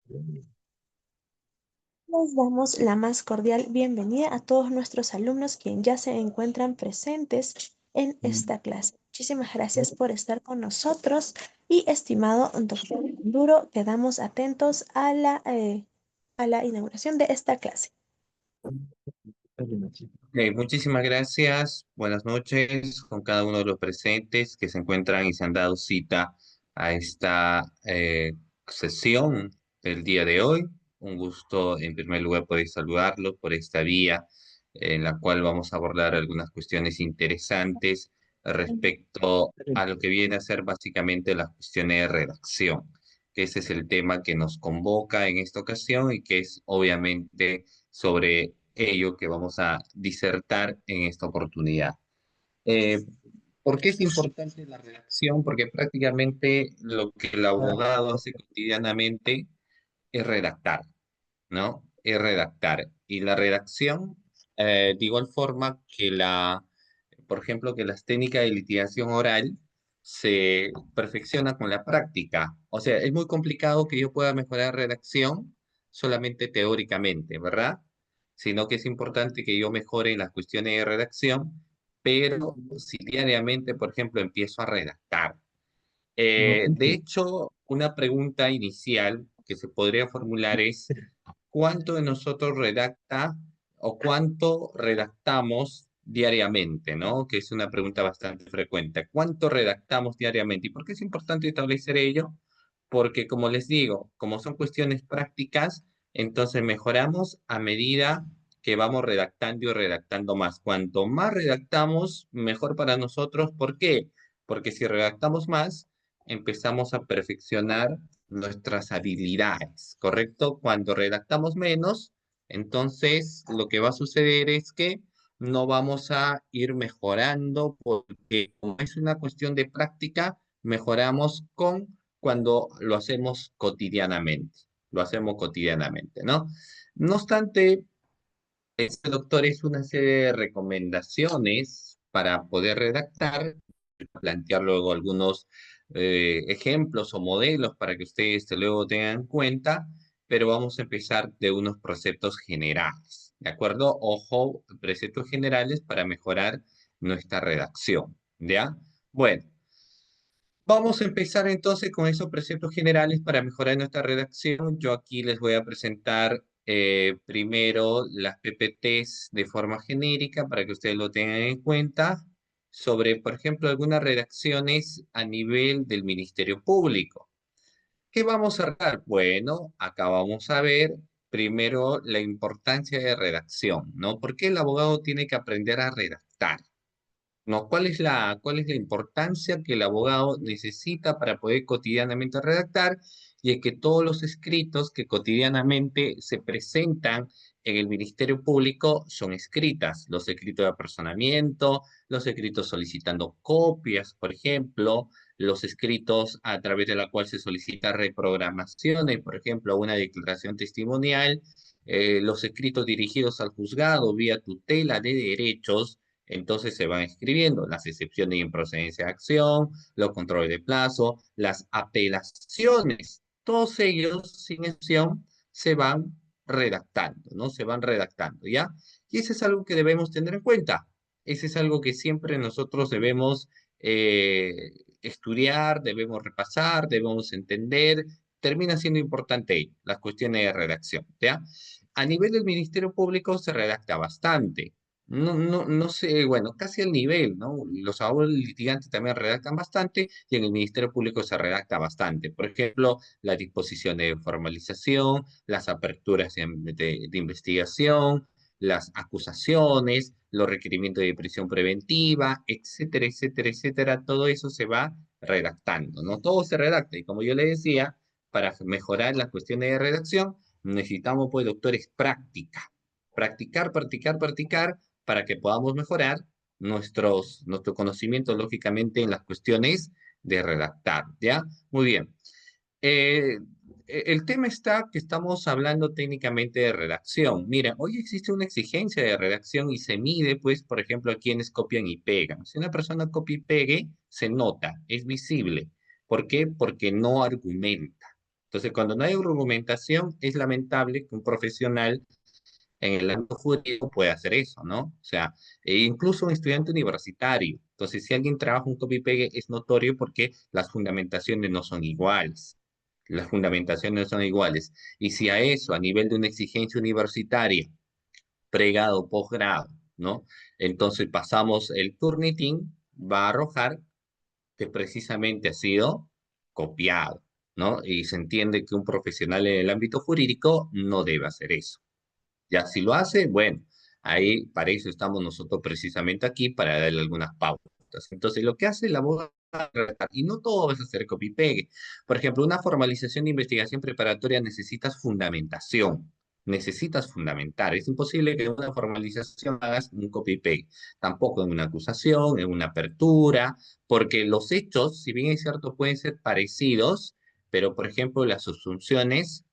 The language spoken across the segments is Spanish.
Les damos la más cordial bienvenida a todos nuestros alumnos quienes ya se encuentran presentes en esta clase. Muchísimas gracias por estar con nosotros y estimado doctor Duro, quedamos atentos a la inauguración de esta clase. Ok, muchísimas gracias. Buenas noches con cada uno de los presentes que se encuentran y se han dado cita a esta sesión del día de hoy. Un gusto, en primer lugar, poder saludarlos por esta vía en la cual vamos a abordar algunas cuestiones interesantes respecto a lo que viene a ser básicamente las cuestiones de redacción, que ese es el tema que nos convoca en esta ocasión y que es obviamente sobre ello que vamos a disertar en esta oportunidad. Eh, ¿Por qué es importante la redacción? Porque prácticamente lo que el abogado hace cotidianamente es redactar, ¿no? Es redactar. Y la redacción, de igual forma que por ejemplo, que las técnicas de litigación oral se perfecciona con la práctica. O sea, es muy complicado que yo pueda mejorar redacción solamente teóricamente, ¿verdad? Sino que es importante que yo mejore en las cuestiones de redacción, pero si diariamente, por ejemplo, empiezo a redactar. De hecho, una pregunta inicial que se podría formular es, ¿cuánto de nosotros redacta o cuánto redactamos diariamente, ¿no? Que es una pregunta bastante frecuente. ¿Cuánto redactamos diariamente? ¿Y por qué es importante establecer ello? Porque, como les digo, como son cuestiones prácticas, entonces mejoramos a medida que vamos redactando y redactando más. Cuanto más redactamos, mejor para nosotros. ¿Por qué? Porque si redactamos más, empezamos a perfeccionar nuestras habilidades, ¿correcto? Cuando redactamos menos, entonces lo que va a suceder es que no vamos a ir mejorando porque como es una cuestión de práctica, mejoramos con cuando lo hacemos cotidianamente, lo hacemos cotidianamente, ¿no? No obstante, este doctor es una serie de recomendaciones para poder redactar, plantear luego algunos ejemplos o modelos para que ustedes luego tengan en cuenta, pero vamos a empezar de unos preceptos generales, ¿de acuerdo? Ojo, preceptos generales para mejorar nuestra redacción, ¿ya? Bueno, vamos a empezar entonces con esos preceptos generales para mejorar nuestra redacción. Yo aquí les voy a presentar primero las PPTs de forma genérica para que ustedes lo tengan en cuenta sobre, por ejemplo, algunas redacciones a nivel del Ministerio Público. ¿Qué vamos a dar? Bueno, acá vamos a ver primero la importancia de redacción, ¿no? ¿Por qué el abogado tiene que aprender a redactar? ¿No? ¿Cuál es la importancia que el abogado necesita para poder cotidianamente redactar? Y es que todos los escritos que cotidianamente se presentan en el Ministerio Público son escritas, los escritos de apersonamiento, los escritos solicitando copias, por ejemplo, los escritos a través de la cual se solicita reprogramaciones, por ejemplo, una declaración testimonial, los escritos dirigidos al juzgado vía tutela de derechos, entonces se van escribiendo las excepciones y improcedencia de acción, los controles de plazo, las apelaciones, todos ellos, sin excepción, se van redactando, ¿no? Se van redactando, ¿ya? Y eso es algo que debemos tener en cuenta. Ese es algo que siempre nosotros debemos estudiar, debemos repasar, debemos entender. Termina siendo importante las cuestiones de redacción, ¿ya? A nivel del Ministerio Público se redacta bastante. No sé, bueno, casi al nivel, ¿no? Los abogados litigantes también redactan bastante y en el Ministerio Público se redacta bastante. Por ejemplo, la disposición de formalización, las aperturas de investigación, las acusaciones, los requerimientos de prisión preventiva, etcétera, etcétera, etcétera. Todo eso se va redactando, ¿no? Todo se redacta y como yo le decía, para mejorar las cuestiones de redacción, necesitamos, pues, doctores, práctica. Practicar, practicar, practicar para que podamos mejorar nuestro conocimiento, lógicamente, en las cuestiones de redactar, ¿ya? Muy bien. Eh, el tema está que estamos hablando técnicamente de redacción. Mira, hoy existe una exigencia de redacción y se mide, pues, por ejemplo, a quienes copian y pegan. Si una persona copia y pegue, se nota, es visible. ¿Por qué? Porque no argumenta. Entonces, cuando no hay argumentación, es lamentable que un profesional en el ámbito jurídico puede hacer eso, ¿no? O sea, incluso un estudiante universitario. Entonces, si alguien trabaja un copy-pegue, es notorio porque las fundamentaciones no son iguales. Las fundamentaciones no son iguales. Y si a eso, a nivel de una exigencia universitaria, pregrado, posgrado, ¿no? Entonces pasamos el Turnitin, va a arrojar que precisamente ha sido copiado, ¿no? Y se entiende que un profesional en el ámbito jurídico no debe hacer eso. Ya si lo hace, bueno, ahí para eso estamos nosotros precisamente aquí, para darle algunas pautas. Entonces, lo que hace la abogado, y no todo vas a hacer copy-pegue. Por ejemplo, una formalización de investigación preparatoria necesitas fundamentación. Necesitas fundamentar. Es imposible que en una formalización hagas un copy-paste. Tampoco en una acusación, en una apertura, porque los hechos, si bien es cierto, pueden ser parecidos, pero por ejemplo, las asunciones,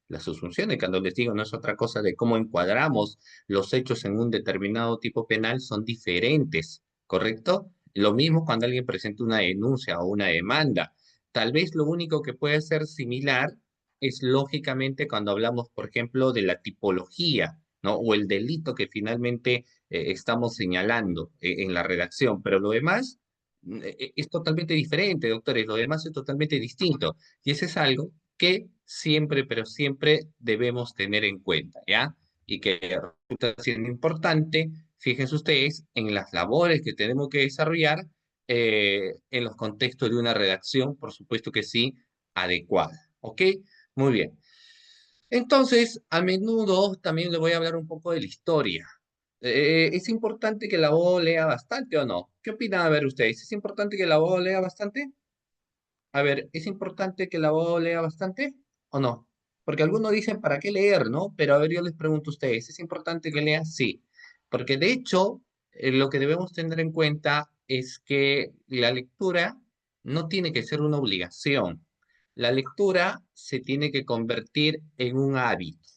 cuando les digo, no es otra cosa de cómo encuadramos los hechos en un determinado tipo penal, son diferentes, ¿correcto? Lo mismo cuando alguien presenta una denuncia o una demanda. Tal vez lo único que puede ser similar es lógicamente cuando hablamos, por ejemplo, de la tipología, ¿no? O el delito que finalmente estamos señalando en la redacción, pero lo demás es totalmente diferente, doctores, lo demás es totalmente distinto. Y eso es algo que siempre, pero siempre debemos tener en cuenta, ¿ya? Y que resulta siendo importante, fíjense ustedes, en las labores que tenemos que desarrollar en los contextos de una redacción, por supuesto que sí, adecuada, ¿ok? Muy bien. Entonces, a menudo también le voy a hablar un poco de la historia. ¿Es importante que el abogado lea bastante o no? ¿Qué opinan? A ver ustedes, ¿es importante que el abogado lea bastante? A ver, ¿es importante que el abogado lea bastante o no? Porque algunos dicen, ¿para qué leer, no? Pero a ver, yo les pregunto a ustedes, ¿es importante que lean? Sí. Porque de hecho, lo que debemos tener en cuenta es que la lectura no tiene que ser una obligación. La lectura se tiene que convertir en un hábito.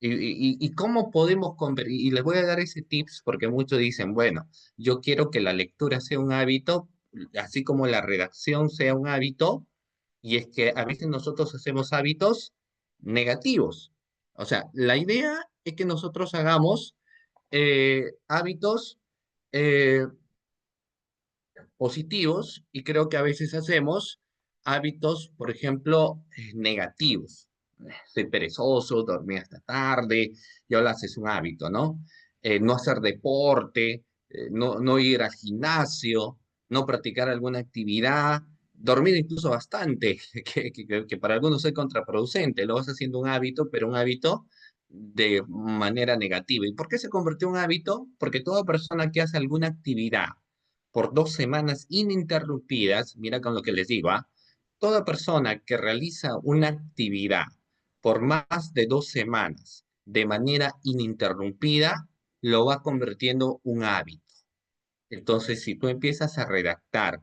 ¿Y cómo podemos convertir? Y les voy a dar ese tips porque muchos dicen, bueno, yo quiero que la lectura sea un hábito, así como la redacción sea un hábito, y es que a veces nosotros hacemos hábitos negativos. O sea, la idea es que nosotros hagamos hábitos eh, positivos y creo que a veces hacemos hábitos, por ejemplo, negativos. Soy perezoso, dormí hasta tarde, y ahora haces un hábito, ¿no? No hacer deporte, no ir al gimnasio, no practicar alguna actividad, dormir incluso bastante, que para algunos es contraproducente, lo vas haciendo un hábito, pero un hábito de manera negativa. ¿Y por qué se convirtió en un hábito? Porque toda persona que hace alguna actividad por 2 semanas ininterrumpidas, mira con lo que les digo, ¿ah? Toda persona que realiza una actividad por más de 2 semanas de manera ininterrumpida, lo va convirtiendo un hábito. Entonces, si tú empiezas a redactar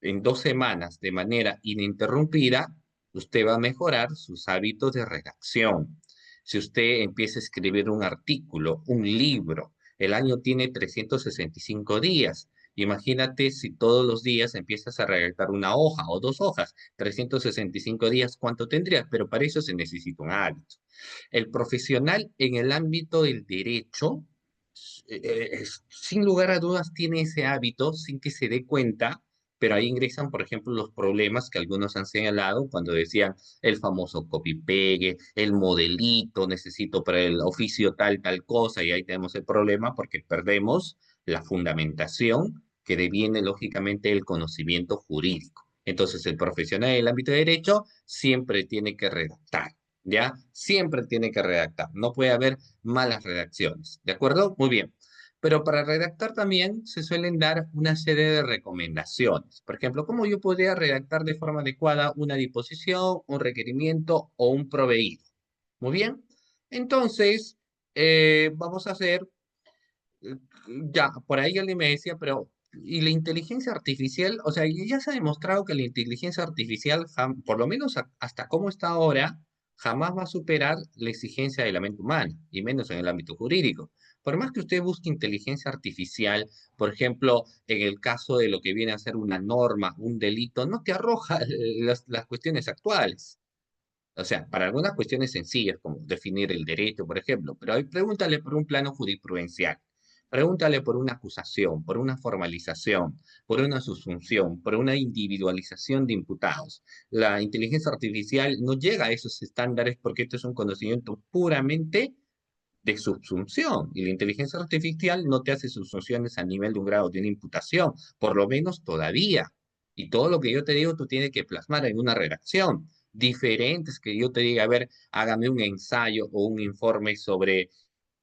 en 2 semanas de manera ininterrumpida, usted va a mejorar sus hábitos de redacción. Si usted empieza a escribir un artículo, un libro, el año tiene 365 días. Imagínate si todos los días empiezas a redactar una hoja o 2 hojas, 365 días, ¿cuánto tendrías? Pero para eso se necesita un hábito. El profesional en el ámbito del derecho, sin lugar a dudas, tiene ese hábito sin que se dé cuenta, pero ahí ingresan, por ejemplo, los problemas que algunos han señalado cuando decían el famoso copy-pegue, el modelito, necesito para el oficio tal cosa, y ahí tenemos el problema porque perdemos la fundamentación que deviene lógicamente del conocimiento jurídico. Entonces, el profesional en el ámbito de derecho siempre tiene que redactar. ¿Ya? Siempre tiene que redactar. No puede haber malas redacciones. ¿De acuerdo? Muy bien. Pero para redactar también se suelen dar una serie de recomendaciones. Por ejemplo, ¿cómo yo podría redactar de forma adecuada una disposición, un requerimiento o un proveído? Muy bien. Entonces, vamos a hacer, eh, ya, por ahí alguien me decía, pero, ¿y la inteligencia artificial? O sea, ya se ha demostrado que la inteligencia artificial, por lo menos hasta cómo está ahora, jamás va a superar la exigencia de la mente humana, y menos en el ámbito jurídico. Por más que usted busque inteligencia artificial, por ejemplo, en el caso de lo que viene a ser una norma, un delito, no te arroja las cuestiones actuales. O sea, para algunas cuestiones sencillas, como definir el derecho, por ejemplo, pero ahí pregúntale por un plano jurisprudencial. Pregúntale por una acusación, por una formalización, por una subsunción, por una individualización de imputados. La inteligencia artificial no llega a esos estándares porque esto es un conocimiento puramente de subsunción y la inteligencia artificial no te hace subsunciones a nivel de un grado de una imputación, por lo menos todavía. Y todo lo que yo te digo, tú tienes que plasmar en una redacción. Diferentes que yo te diga, a ver, hágame un ensayo o un informe sobre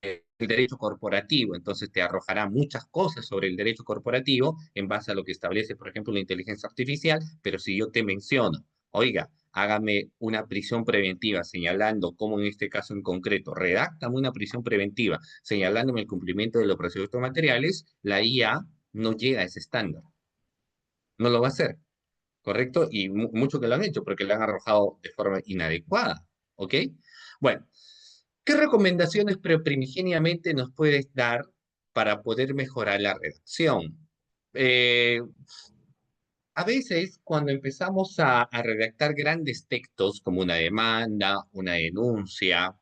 el derecho corporativo, entonces te arrojará muchas cosas sobre el derecho corporativo en base a lo que establece, por ejemplo, la inteligencia artificial, pero si yo te menciono, oiga, hágame una prisión preventiva señalando cómo en este caso en concreto, redáctame una prisión preventiva señalándome el cumplimiento de los procedimientos materiales, la IA no llega a ese estándar, no lo va a hacer, ¿correcto? Y mucho que lo han hecho porque lo han arrojado de forma inadecuada, ¿ok? Bueno, ¿qué recomendaciones primigeniamente nos puedes dar para poder mejorar la redacción? Eh, a veces, cuando empezamos a redactar grandes textos como una demanda, una denuncia,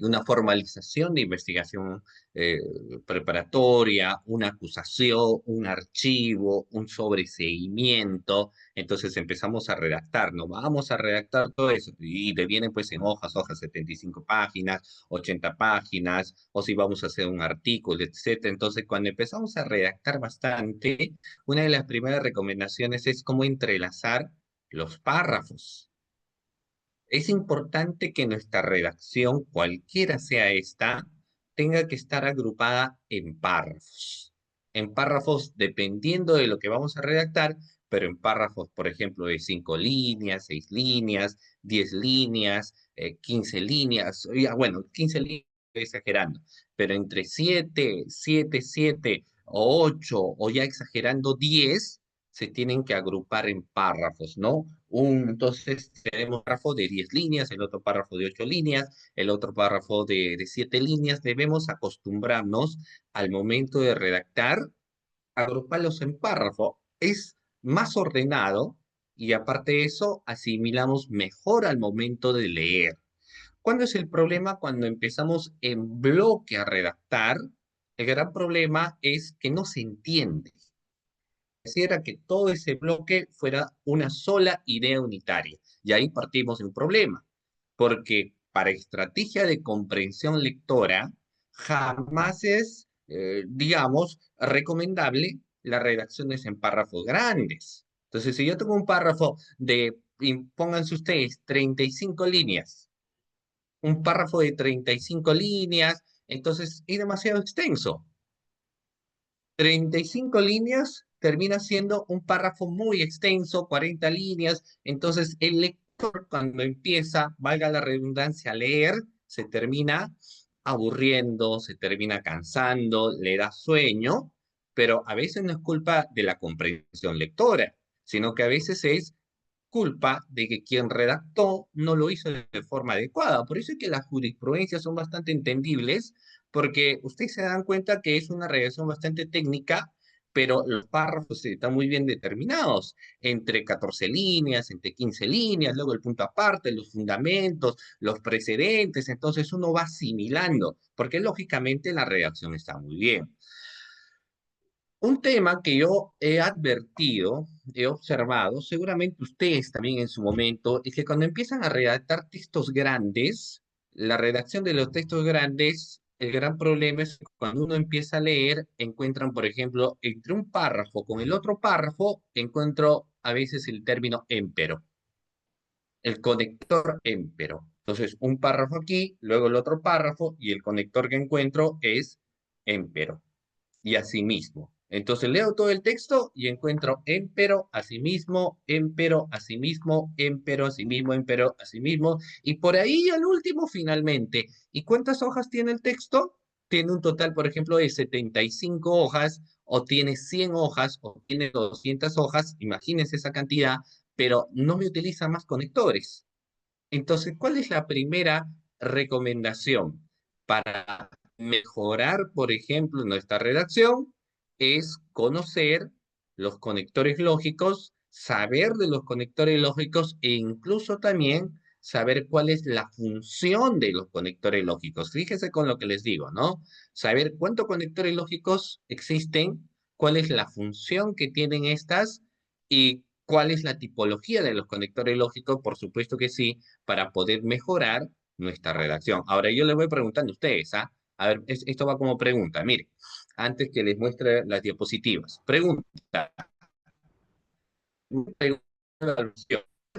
una formalización de investigación eh, preparatoria, una acusación, un archivo, un sobreseguimiento. Entonces empezamos a redactar, ¿no? Vamos a redactar todo eso y devienen pues en hojas, 75 páginas, 80 páginas, o si vamos a hacer un artículo, etcétera. Entonces, cuando empezamos a redactar bastante, una de las primeras recomendaciones es cómo entrelazar los párrafos. Es importante que nuestra redacción, cualquiera sea esta, tenga que estar agrupada en párrafos. En párrafos dependiendo de lo que vamos a redactar, pero en párrafos, por ejemplo, de 5 líneas, 6 líneas, 10 líneas, 15 líneas. Bueno, 15 líneas estoy exagerando, pero entre 7 o 8 o ya exagerando 10 se tienen que agrupar en párrafos, ¿no? Entonces tenemos un párrafo de 10 líneas, el otro párrafo de 8 líneas, el otro párrafo de 7 líneas. Debemos acostumbrarnos al momento de redactar, agruparlos en párrafo. Es más ordenado y aparte de eso, asimilamos mejor al momento de leer. ¿Cuándo es el problema? Cuando empezamos en bloque a redactar, el gran problema es que no se entiende. Quisiera que todo ese bloque fuera una sola idea unitaria. Y ahí partimos de un problema, porque para estrategia de comprensión lectora, jamás es, digamos, recomendable las redacciones en párrafos grandes. Entonces, si yo tengo un párrafo de, pónganse ustedes, 35 líneas, un párrafo de 35 líneas, entonces es demasiado extenso. 35 líneas termina siendo un párrafo muy extenso, 40 líneas, entonces el lector cuando empieza, valga la redundancia, a leer, se termina aburriendo, se termina cansando, le da sueño, pero a veces no es culpa de la comprensión lectora, sino que a veces es culpa de que quien redactó no lo hizo de forma adecuada. Por eso es que las jurisprudencias son bastante entendibles, porque ustedes se dan cuenta que es una redacción bastante técnica, pero los párrafos están muy bien determinados, entre 14 líneas, entre 15 líneas, luego el punto aparte, los fundamentos, los precedentes, entonces uno va asimilando, porque lógicamente la redacción está muy bien. Un tema que yo he advertido, he observado, seguramente ustedes también en su momento, es que cuando empiezan a redactar textos grandes, la redacción de los textos grandes, el gran problema es que cuando uno empieza a leer, encuentran, por ejemplo, entre un párrafo con el otro párrafo, encuentro a veces el término émpero, el conector émpero. Entonces, un párrafo aquí, luego el otro párrafo, y el conector que encuentro es émpero y asimismo. Entonces leo todo el texto y encuentro empero, asimismo, empero, asimismo, empero, asimismo, empero, asimismo, y por ahí al último finalmente. ¿Y cuántas hojas tiene el texto? Tiene un total, por ejemplo, de 75 hojas, o tiene 100 hojas, o tiene 200 hojas, imagínense esa cantidad, pero no me utiliza más conectores. Entonces, ¿cuál es la primera recomendación para mejorar, por ejemplo, nuestra redacción? Es conocer los conectores lógicos, saber de los conectores lógicos e incluso también saber cuál es la función de los conectores lógicos. Fíjese con lo que les digo, ¿no? Saber cuántos conectores lógicos existen, cuál es la función que tienen estas y cuál es la tipología de los conectores lógicos, por supuesto que sí, para poder mejorar nuestra redacción. Ahora yo les voy preguntando a ustedes, ¿ah? A ver, esto va como pregunta. Mire, antes que les muestre las diapositivas. Pregunta. Les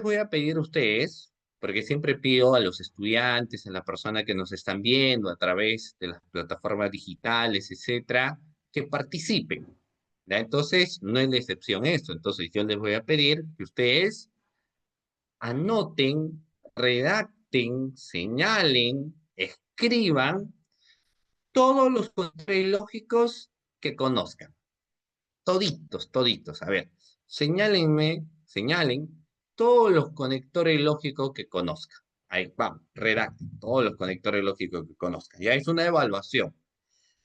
voy a pedir a ustedes, porque siempre pido a los estudiantes, a las personas que nos están viendo a través de las plataformas digitales, etcétera, que participen. ¿Ya? Entonces, no es la excepción esto. Entonces, yo les voy a pedir que ustedes anoten, redacten, señalen, escriban todos los controles lógicos que conozcan. Toditos, toditos. A ver, señalen todos los conectores lógicos que conozcan. Ahí, vamos, redacten todos los conectores lógicos que conozcan. Ya es una evaluación.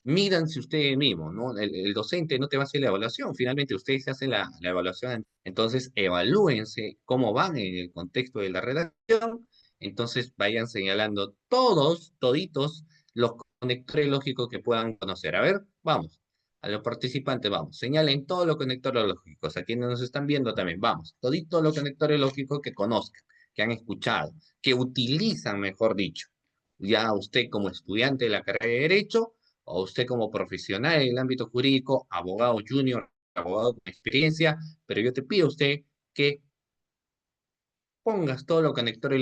Mídanse ustedes mismos, ¿no? El docente no te va a hacer la evaluación, finalmente ustedes se hacen la evaluación. Entonces, evalúense cómo van en el contexto de la redacción. Entonces, vayan señalando todos, toditos, los conectores lógicos que puedan conocer. A ver, vamos. A los participantes, vamos. Señalen todos los conectores lógicos. A quienes nos están viendo también, vamos. Toditos los conectores lógicos que conozcan, que han escuchado, que utilizan, mejor dicho. Ya usted como estudiante de la carrera de Derecho, o usted como profesional en el ámbito jurídico, abogado junior, abogado con experiencia, pero yo te pido a usted que pongas todos los conectores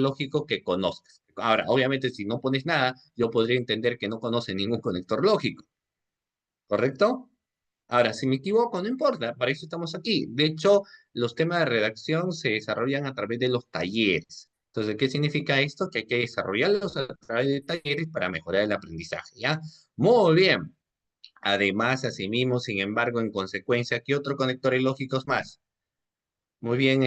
lógicos que conozcas. Ahora, obviamente, si no pones nada, yo podría entender que no conoce ningún conector lógico, ¿correcto? Ahora, si me equivoco, no importa, para eso estamos aquí. De hecho, los temas de redacción se desarrollan a través de los talleres. Entonces, ¿qué significa esto? Que hay que desarrollarlos a través de talleres para mejorar el aprendizaje, ¿ya? Muy bien. Además, asimismo, sin embargo, en consecuencia, ¿qué otros conectores lógicos más? Muy bien,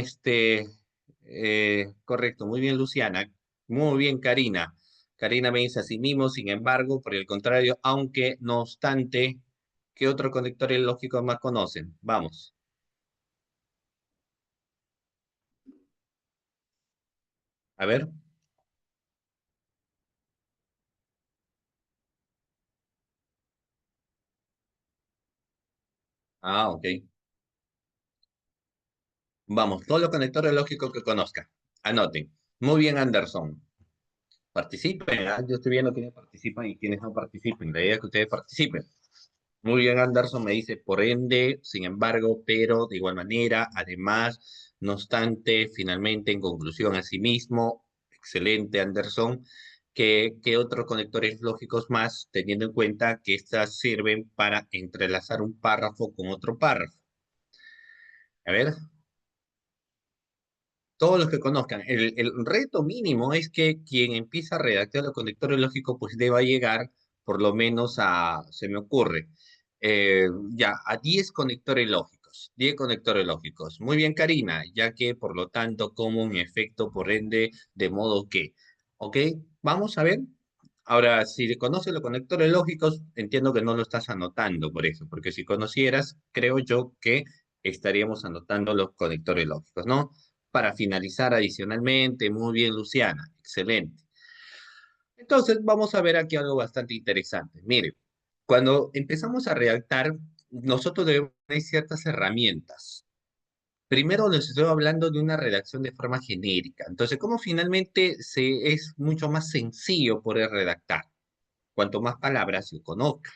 correcto, muy bien, Luciana. Muy bien, Karina. Karina me dice asimismo, sin embargo, por el contrario, aunque, no obstante, ¿qué otros conectores lógicos más conocen? Vamos. A ver. Ah, ok. Vamos, todos los conectores lógicos que conozcan. Anoten. Muy bien, Anderson. Participen, ¿ah? Yo estoy viendo quiénes participan y quiénes no participen. La idea es que ustedes participen. Muy bien, Anderson me dice, por ende, sin embargo, pero de igual manera, además, no obstante, finalmente, en conclusión, asimismo, excelente, Anderson, que otros conectores lógicos más, teniendo en cuenta que estas sirven para entrelazar un párrafo con otro párrafo. A ver, todos los que conozcan. El reto mínimo es que quien empieza a redactar los conectores lógicos, pues deba llegar por lo menos a, se me ocurre, ya, a 10 conectores lógicos. 10 conectores lógicos. Muy bien, Karina, ya que por lo tanto, como un efecto por ende, de modo que, ¿ok? Vamos a ver. Ahora, si conoces los conectores lógicos, entiendo que no lo estás anotando por eso, porque si conocieras, creo yo que estaríamos anotando los conectores lógicos, ¿no? Para finalizar adicionalmente, muy bien, Luciana, excelente. Entonces, vamos a ver aquí algo bastante interesante. Mire, cuando empezamos a redactar, nosotros debemos tener ciertas herramientas. Primero les estoy hablando de una redacción de forma genérica. Entonces, ¿cómo finalmente es mucho más sencillo poder redactar? Cuanto más palabras se conozca,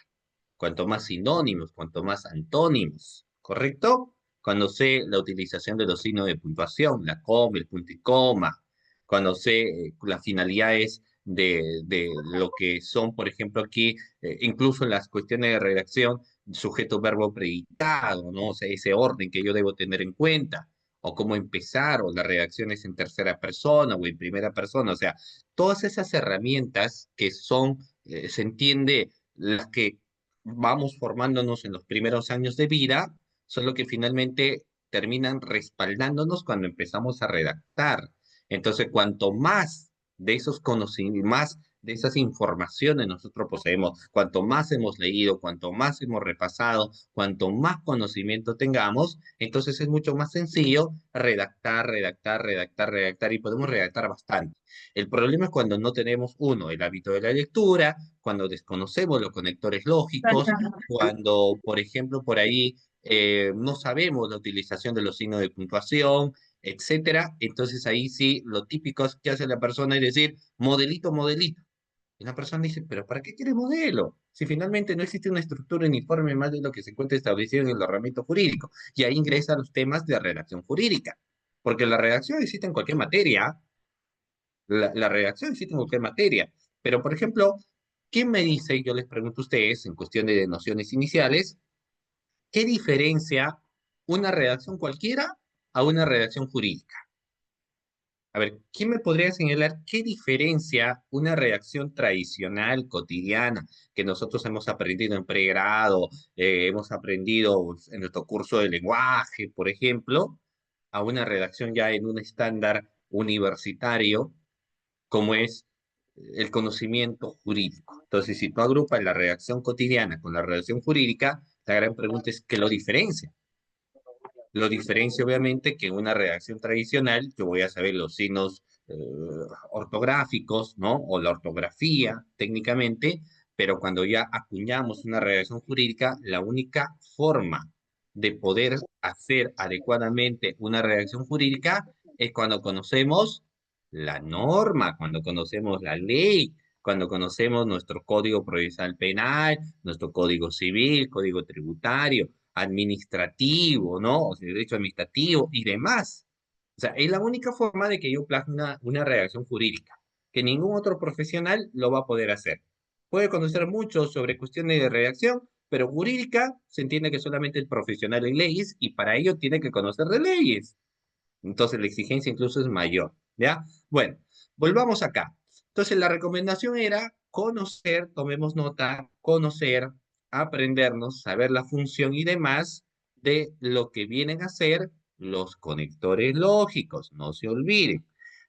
cuanto más sinónimos, cuanto más antónimos, ¿correcto? Cuando sé la utilización de los signos de puntuación, la coma, el punto y coma, cuando sé las finalidades de lo que son, por ejemplo, aquí, incluso en las cuestiones de redacción, sujeto, verbo, predicado, ¿no? O sea, ese orden que yo debo tener en cuenta, o cómo empezar, o las redacciones en tercera persona o en primera persona, o sea, todas esas herramientas que son, se entiende, las que vamos formándonos en los primeros años de vida, son lo que finalmente terminan respaldándonos cuando empezamos a redactar. Entonces, cuanto más de esos conocimientos, más de esas informaciones nosotros poseemos. Cuanto más hemos leído, cuanto más hemos repasado, cuanto más conocimiento tengamos, entonces es mucho más sencillo redactar, redactar, redactar, redactar y podemos redactar bastante. El problema es cuando no tenemos, uno, el hábito de la lectura, cuando desconocemos los conectores lógicos, cuando, por ejemplo, por ahí no sabemos la utilización de los signos de puntuación, etcétera. Entonces ahí sí, lo típico es que hace la persona es decir, modelito, modelito. Y la persona dice, pero ¿para qué quiere modelo? Si finalmente no existe una estructura uniforme más de lo que se encuentra establecido en el ordenamiento jurídico. Y ahí ingresan los temas de redacción jurídica. Porque la redacción existe en cualquier materia, la redacción existe en cualquier materia. Pero, por ejemplo, ¿quién me dice, yo les pregunto a ustedes, en cuestión de nociones iniciales, qué diferencia una redacción cualquiera a una redacción jurídica? A ver, ¿quién me podría señalar qué diferencia una redacción tradicional, cotidiana, que nosotros hemos aprendido en pregrado, hemos aprendido en nuestro curso de lenguaje, por ejemplo, a una redacción ya en un estándar universitario, como es el conocimiento jurídico? Entonces, si tú agrupas la redacción cotidiana con la redacción jurídica, la gran pregunta es, ¿qué lo diferencia? Lo diferencia obviamente que en una redacción tradicional yo voy a saber los signos ortográficos, ¿no? O la ortografía técnicamente, pero cuando ya acuñamos una redacción jurídica, la única forma de poder hacer adecuadamente una redacción jurídica es cuando conocemos la norma, cuando conocemos la ley, cuando conocemos nuestro código procesal penal, nuestro código civil, código tributario, administrativo, ¿no? O sea, derecho administrativo y demás. O sea, es la única forma de que yo plasme una redacción jurídica, que ningún otro profesional lo va a poder hacer. Puede conocer mucho sobre cuestiones de redacción, pero jurídica se entiende que solamente el profesional en leyes y para ello tiene que conocer de leyes. Entonces la exigencia incluso es mayor, ¿ya? Bueno, volvamos acá. Entonces la recomendación era conocer, tomemos nota, conocer, aprendernos, saber la función y demás de lo que vienen a ser los conectores lógicos, no se olviden.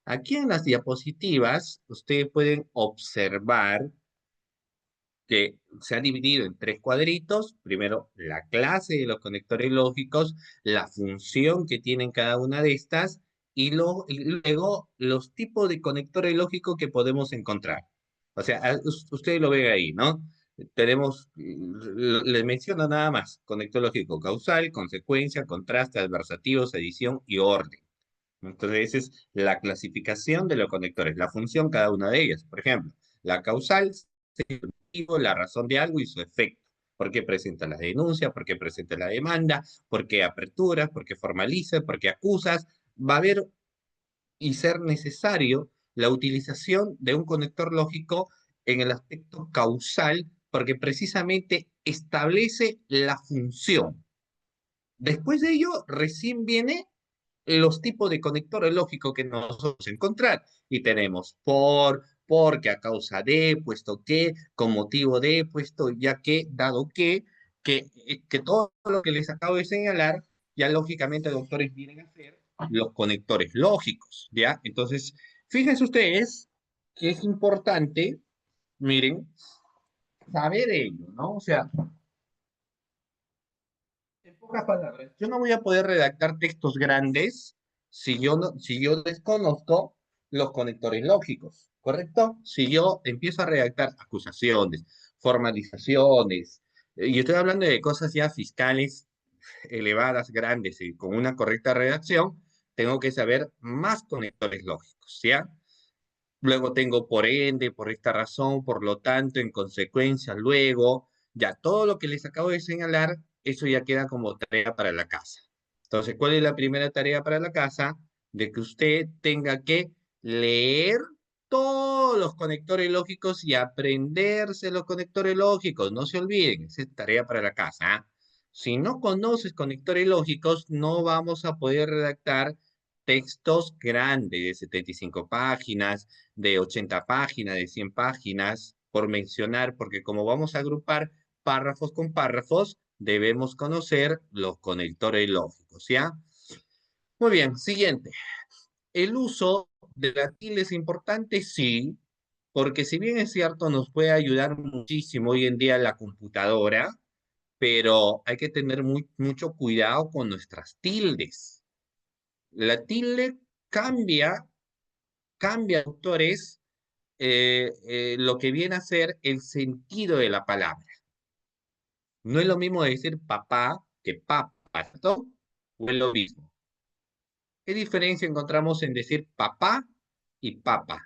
Aquí en las diapositivas ustedes pueden observar que se ha dividido en tres cuadritos. Primero, la clase de los conectores lógicos, la función que tienen cada una de estas, y luego los tipos de conectores lógicos que podemos encontrar. O sea, ustedes lo ven ahí, ¿no? Tenemos, les menciono nada más, conector lógico causal, consecuencia, contraste, adversativos, adición y orden. Entonces, esa es la clasificación de los conectores, la función cada una de ellas. Por ejemplo, la causal, la razón de algo y su efecto. ¿Por qué presenta la denuncia? ¿Por qué presenta la demanda? ¿Por qué aperturas? ¿Por qué formaliza? ¿Por qué acusas? Va a haber y ser necesario la utilización de un conector lógico en el aspecto causal porque precisamente establece la función. Después de ello, recién viene los tipos de conectores lógicos que nosotros encontrar. Y tenemos porque a causa de, puesto que, con motivo de, puesto ya que, dado que todo lo que les acabo de señalar, ya lógicamente, doctores, vienen a ser los conectores lógicos, ¿ya? Entonces, fíjense ustedes que es importante, miren, saber ello, ¿no? O sea, en pocas palabras, yo no voy a poder redactar textos grandes si yo desconozco los conectores lógicos, ¿correcto? Si yo empiezo a redactar acusaciones, formalizaciones, y estoy hablando de cosas ya fiscales elevadas, grandes y con una correcta redacción, tengo que saber más conectores lógicos, ¿ya? Luego tengo por ende, por esta razón, por lo tanto, en consecuencia, luego, ya todo lo que les acabo de señalar, eso ya queda como tarea para la casa. Entonces, ¿cuál es la primera tarea para la casa? De que usted tenga que leer todos los conectores lógicos y aprenderse los conectores lógicos. No se olviden, esa es tarea para la casa. ¿Ah? Si no conoces conectores lógicos, no vamos a poder redactar textos grandes de 75 páginas, de 80 páginas, de 100 páginas, por mencionar, porque como vamos a agrupar párrafos con párrafos, debemos conocer los conectores lógicos, ¿ya? Muy bien, siguiente. ¿El uso de la tilde es importante? Sí, porque si bien es cierto, nos puede ayudar muchísimo hoy en día la computadora, pero hay que tener mucho cuidado con nuestras tildes. La tilde cambia, cambia, autores, lo que viene a ser el sentido de la palabra. No es lo mismo decir papá que papa, ¿cierto? O es lo mismo. ¿Qué diferencia encontramos en decir papá y papa?